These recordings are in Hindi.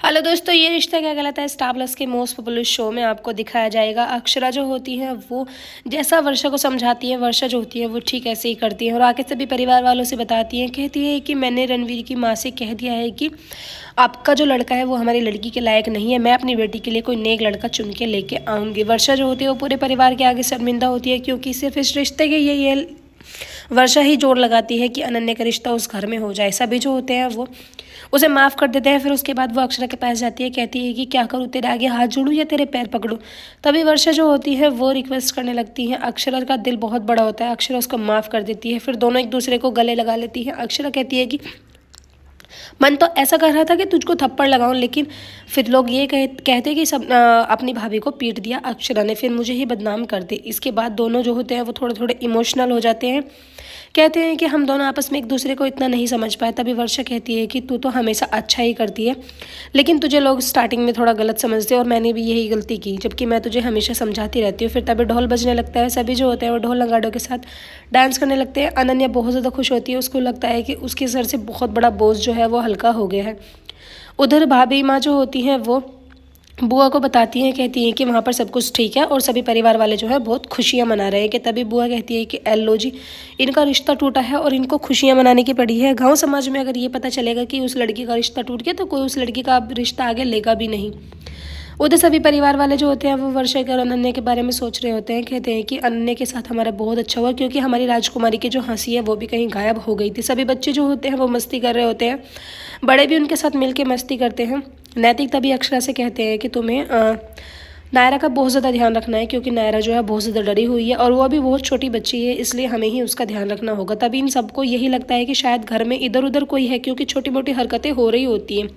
हेलो दोस्तों, ये रिश्ता क्या कहलाता है स्टार प्लस के मोस्ट पॉपुलर शो में आपको दिखाया जाएगा। अक्षरा जो होती है वो जैसा वर्षा को समझाती है, वर्षा जो होती है वो ठीक ऐसे ही करती है और आगे सभी परिवार वालों से बताती है। कहती है कि मैंने रणवीर की माँ से कह दिया है कि आपका जो लड़का है वो हमारी लड़की के लायक नहीं है, मैं अपनी बेटी के लिए कोई नेक लड़का चुन के लेके आऊँगी। वर्षा जो होती है वो पूरे परिवार के आगे शर्मिंदा होती है, क्योंकि सिर्फ इस रिश्ते के ये वर्षा ही जोर लगाती है कि अनन्या का रिश्ता उस घर में हो जाए। सभी जो होते हैं वो उसे माफ़ कर देते हैं। फिर उसके बाद वो अक्षरा के पास जाती है, कहती है कि क्या करूँ, तेरे आगे हाथ जोड़ूँ या तेरे पैर पकड़ूँ। तभी वर्षा जो होती है वो रिक्वेस्ट करने लगती है। अक्षरा का दिल बहुत बड़ा होता है, अक्षरा उसको माफ़ कर देती है। फिर दोनों एक दूसरे को गले लगा लेती है। अक्षरा कहती है कि मन तो ऐसा कर रहा था कि तुझको थप्पड़ लगाऊं, लेकिन फिर लोग ये कहते कि सब अपनी भाभी को पीट दिया अक्षरा ने, फिर मुझे ही बदनाम कर दी। इसके बाद दोनों जो होते हैं वो थोड़े थोड़े इमोशनल हो जाते हैं। कहते हैं कि हम दोनों आपस में एक दूसरे को इतना नहीं समझ पाए। तभी वर्षा कहती है कि तू तो हमेशा अच्छा ही करती है, लेकिन तुझे लोग स्टार्टिंग में थोड़ा गलत समझते हैं और मैंने भी यही गलती की, जबकि मैं तुझे हमेशा समझाती रहती हूँ। फिर तभी ढोल बजने लगता है। सभी जो होते हैं वो ढोल नगाड़ों के साथ डांस करने लगते हैं। अनन्या बहुत ज़्यादा खुश होती है, उसको लगता है कि उसके सर से बहुत बड़ा बोझ जो है वो हल्का हो गया है। उधर भाभी माँ जो होती हैं वो बुआ को बताती हैं, कहती हैं कि वहाँ पर सब कुछ ठीक है और सभी परिवार वाले जो है बहुत खुशियाँ मना रहे हैं। कि तभी बुआ कहती है कि एलो जी, इनका रिश्ता टूटा है और इनको खुशियाँ मनाने की पड़ी है। गांव समाज में अगर ये पता चलेगा कि उस लड़की का रिश्ता टूट गया तो कोई उस लड़की का रिश्ता आगे लेगा भी नहीं। उधर सभी परिवार वाले जो होते हैं वो वर्षा और अनन्या के बारे में सोच रहे होते हैं। कहते हैं कि अनन्या के साथ हमारा बहुत अच्छा हुआ, क्योंकि हमारी राजकुमारी की जो हंसी है वो भी कहीं गायब हो गई थी। सभी बच्चे जो होते हैं वो मस्ती कर रहे होते हैं, बड़े भी उनके साथ मिलके मस्ती करते हैं। नैतिक तभी अक्षरा से कहते हैं कि तुम्हें नायरा का बहुत ज़्यादा ध्यान रखना है, क्योंकि नायरा जो है बहुत ज़्यादा डरी हुई है और वो अभी बहुत छोटी बच्ची है, इसलिए हमें ही उसका ध्यान रखना होगा। तभी इन सबको यही लगता है कि शायद घर में इधर उधर कोई है, क्योंकि छोटी मोटी हरकतें हो रही होती हैं।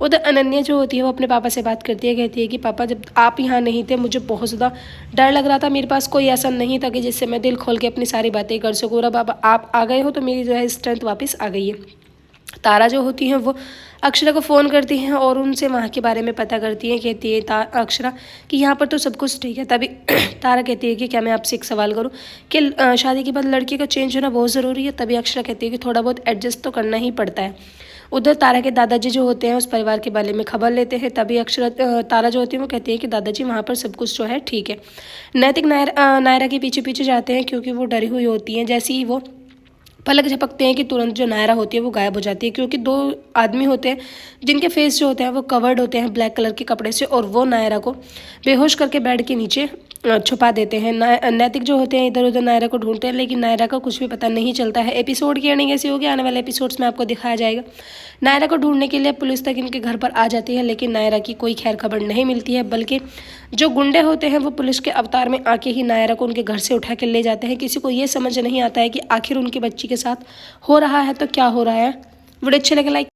उधर अनन्या जो होती है वो अपने पापा से बात करती है। कहती है कि पापा, जब आप यहाँ नहीं थे मुझे बहुत ज़्यादा डर लग रहा था, मेरे पास कोई ऐसा नहीं था कि जिससे मैं दिल खोल के अपनी सारी बातें कर सकूँ। और अब आप आ गए हो तो मेरी जो है स्ट्रेंथ वापस आ गई है। तारा जो होती हैं वो अक्षरा को फ़ोन करती हैं और उनसे वहाँ के बारे में पता करती हैं। कहती है अक्षरा कि यहाँ पर तो सब कुछ ठीक है। तभी तारा कहती है कि क्या मैं आपसे एक सवाल करूँ कि शादी के बाद लड़की का चेंज होना बहुत ज़रूरी है। तभी अक्षरा कहती है कि थोड़ा बहुत एडजस्ट तो करना ही पड़ता है। उधर तारा के दादाजी जो होते हैं उस परिवार के बारे में खबर लेते हैं। तभी अक्षरा तारा जो होती है वो कहती है कि दादाजी वहाँ पर सब कुछ जो है ठीक है। नैतिक नायरा के पीछे पीछे जाते हैं, क्योंकि वो डरी हुई होती हैं। जैसे ही वो पलक झपकते हैं कि तुरंत जो नायरा होती है वो गायब हो जाती है, क्योंकि दो आदमी होते हैं जिनके फेस जो होते हैं वो कवर्ड होते हैं ब्लैक कलर के कपड़े से, और वो नायरा को बेहोश करके बेड के नीचे छुपा देते हैं। नैतिक जो होते हैं इधर उधर नायरा को ढूंढते हैं, लेकिन नायरा का कुछ भी पता नहीं चलता है। एपिसोड की एंडिंग ऐसी होगी, आने वाले एपिसोड्स में आपको दिखाया जाएगा। नायरा को ढूंढने के लिए पुलिस तक इनके घर पर आ जाती है, लेकिन नायरा की कोई खैर खबर नहीं मिलती है, बल्कि जो गुंडे होते हैं वो पुलिस के अवतार में आके ही नायरा को उनके घर से उठा के ले जाते हैं। किसी को ये समझ नहीं आता है कि आखिर उनकी बच्ची के साथ हो रहा है तो क्या हो रहा है। वीडियो अच्छे लगे लाइक